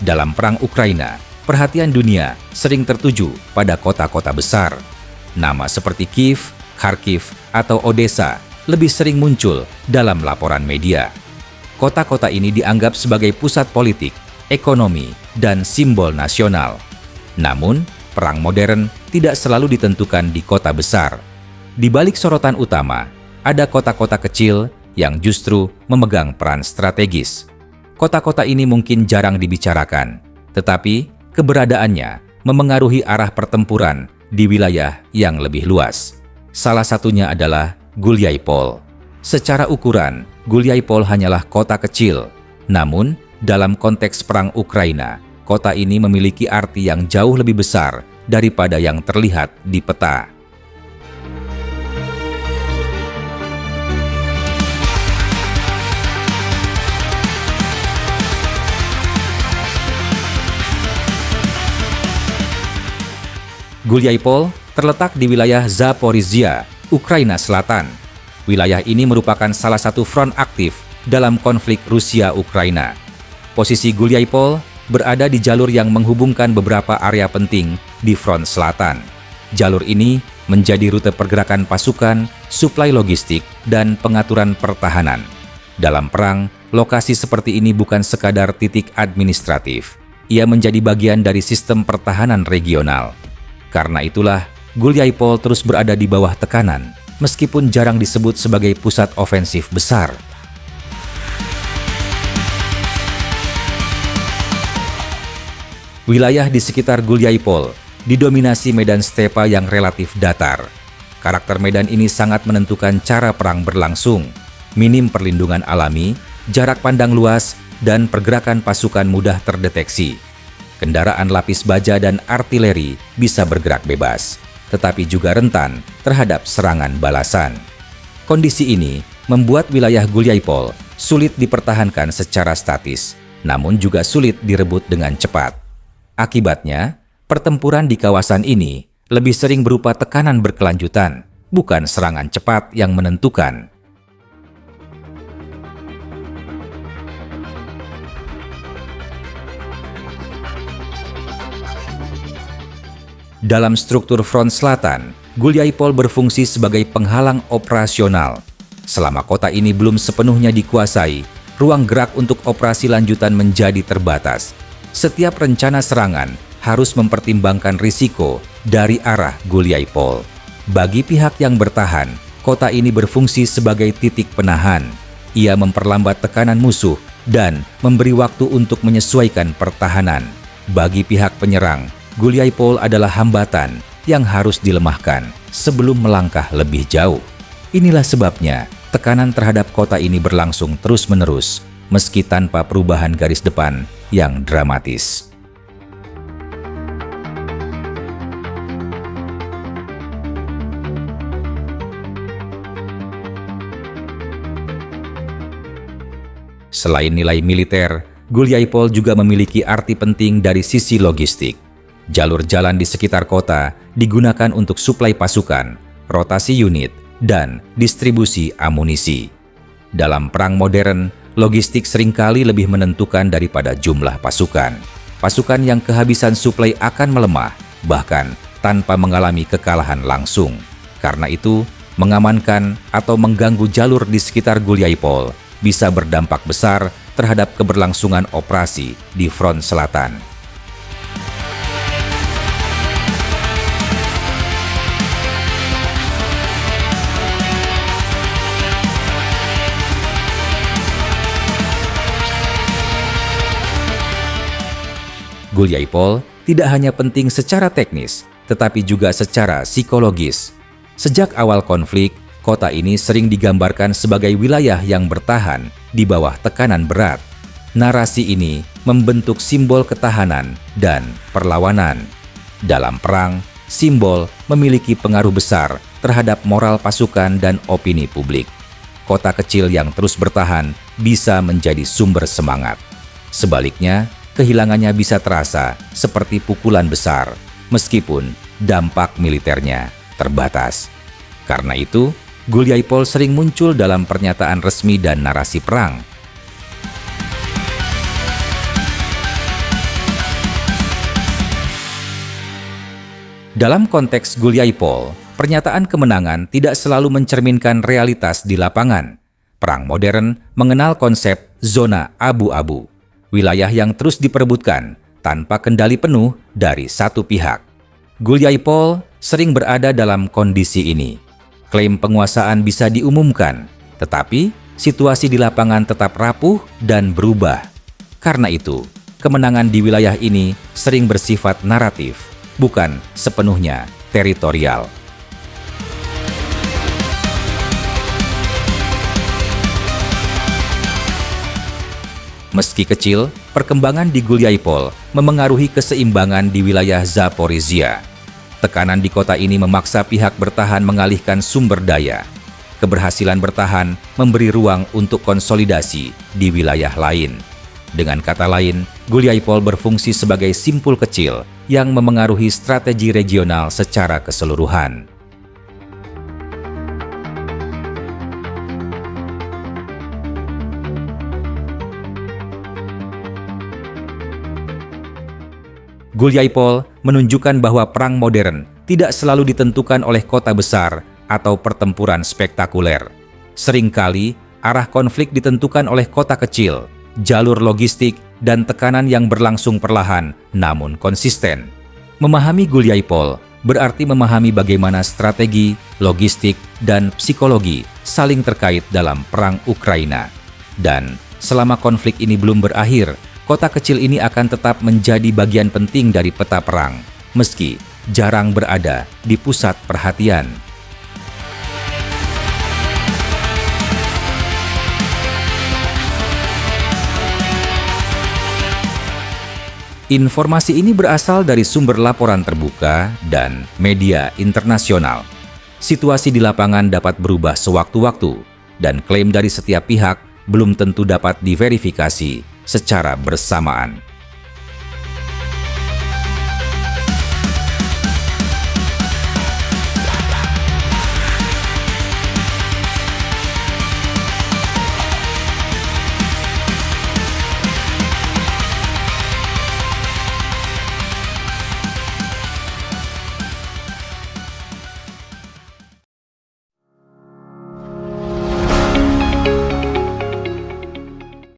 Dalam perang Ukraina, perhatian dunia sering tertuju pada kota-kota besar. Nama seperti Kiev, Kharkiv, atau Odessa lebih sering muncul dalam laporan media. Kota-kota ini dianggap sebagai pusat politik, ekonomi, dan simbol nasional. Namun, perang modern tidak selalu ditentukan di kota besar. Di balik sorotan utama, ada kota-kota kecil yang justru memegang peran strategis. Kota-kota ini mungkin jarang dibicarakan, tetapi keberadaannya memengaruhi arah pertempuran di wilayah yang lebih luas. Salah satunya adalah Guliaipol. Secara ukuran, Guliaipol hanyalah kota kecil. Namun, dalam konteks perang Ukraina, kota ini memiliki arti yang jauh lebih besar daripada yang terlihat di peta. Guliaipol terletak di wilayah Zaporizhia, Ukraina Selatan. Wilayah ini merupakan salah satu front aktif dalam konflik Rusia-Ukraina. Posisi Guliaipol berada di jalur yang menghubungkan beberapa area penting di front selatan. Jalur ini menjadi rute pergerakan pasukan, suplai logistik, dan pengaturan pertahanan. Dalam perang, lokasi seperti ini bukan sekadar titik administratif. Ia menjadi bagian dari sistem pertahanan regional. Karena itulah, Guliaipol terus berada di bawah tekanan, meskipun jarang disebut sebagai pusat ofensif besar. Wilayah di sekitar Guliaipol didominasi medan stepa yang relatif datar. Karakter medan ini sangat menentukan cara perang berlangsung. Minim perlindungan alami, jarak pandang luas, dan pergerakan pasukan mudah terdeteksi. Kendaraan lapis baja dan artileri bisa bergerak bebas, tetapi juga rentan terhadap serangan balasan. Kondisi ini membuat wilayah Guliaipol sulit dipertahankan secara statis, namun juga sulit direbut dengan cepat. Akibatnya, pertempuran di kawasan ini lebih sering berupa tekanan berkelanjutan, bukan serangan cepat yang menentukan. Dalam struktur front selatan, Guliaipol berfungsi sebagai penghalang operasional. Selama kota ini belum sepenuhnya dikuasai, ruang gerak untuk operasi lanjutan menjadi terbatas. Setiap rencana serangan harus mempertimbangkan risiko dari arah Guliaipol. Bagi pihak yang bertahan, kota ini berfungsi sebagai titik penahan. Ia memperlambat tekanan musuh dan memberi waktu untuk menyesuaikan pertahanan. Bagi pihak penyerang, Guliaipol adalah hambatan yang harus dilemahkan sebelum melangkah lebih jauh. Inilah sebabnya tekanan terhadap kota ini berlangsung terus-menerus, meski tanpa perubahan garis depan yang dramatis. Selain nilai militer, Guliaipol juga memiliki arti penting dari sisi logistik. Jalur jalan di sekitar kota digunakan untuk suplai pasukan, rotasi unit, dan distribusi amunisi. Dalam perang modern, logistik seringkali lebih menentukan daripada jumlah pasukan. Pasukan yang kehabisan suplai akan melemah, bahkan tanpa mengalami kekalahan langsung. Karena itu, mengamankan atau mengganggu jalur di sekitar Guliaipol bisa berdampak besar terhadap keberlangsungan operasi di front selatan. Guliaipol tidak hanya penting secara teknis, tetapi juga secara psikologis. Sejak awal konflik, kota ini sering digambarkan sebagai wilayah yang bertahan di bawah tekanan berat. Narasi ini membentuk simbol ketahanan dan perlawanan. Dalam perang, simbol memiliki pengaruh besar terhadap moral pasukan dan opini publik. Kota kecil yang terus bertahan bisa menjadi sumber semangat. Sebaliknya, kehilangannya bisa terasa seperti pukulan besar, meskipun dampak militernya terbatas. Karena itu, Guliaipol sering muncul dalam pernyataan resmi dan narasi perang. Dalam konteks Guliaipol, pernyataan kemenangan tidak selalu mencerminkan realitas di lapangan. Perang modern mengenal konsep zona abu-abu, wilayah yang terus diperebutkan tanpa kendali penuh dari satu pihak. Guliaipol sering berada dalam kondisi ini. Klaim penguasaan bisa diumumkan, tetapi situasi di lapangan tetap rapuh dan berubah. Karena itu, kemenangan di wilayah ini sering bersifat naratif, bukan sepenuhnya teritorial. Meski kecil, perkembangan di Guliaipol memengaruhi keseimbangan di wilayah Zaporizhia. Tekanan di kota ini memaksa pihak bertahan mengalihkan sumber daya. Keberhasilan bertahan memberi ruang untuk konsolidasi di wilayah lain. Dengan kata lain, Guliaipol berfungsi sebagai simpul kecil yang memengaruhi strategi regional secara keseluruhan. Guliaipol menunjukkan bahwa perang modern tidak selalu ditentukan oleh kota besar atau pertempuran spektakuler. Seringkali, arah konflik ditentukan oleh kota kecil, jalur logistik, dan tekanan yang berlangsung perlahan namun konsisten. Memahami Guliaipol berarti memahami bagaimana strategi, logistik, dan psikologi saling terkait dalam perang Ukraina. Dan selama konflik ini belum berakhir, kota kecil ini akan tetap menjadi bagian penting dari peta perang, meski jarang berada di pusat perhatian. Informasi ini berasal dari sumber laporan terbuka dan media internasional. Situasi di lapangan dapat berubah sewaktu-waktu, dan klaim dari setiap pihak belum tentu dapat diverifikasi secara bersamaan.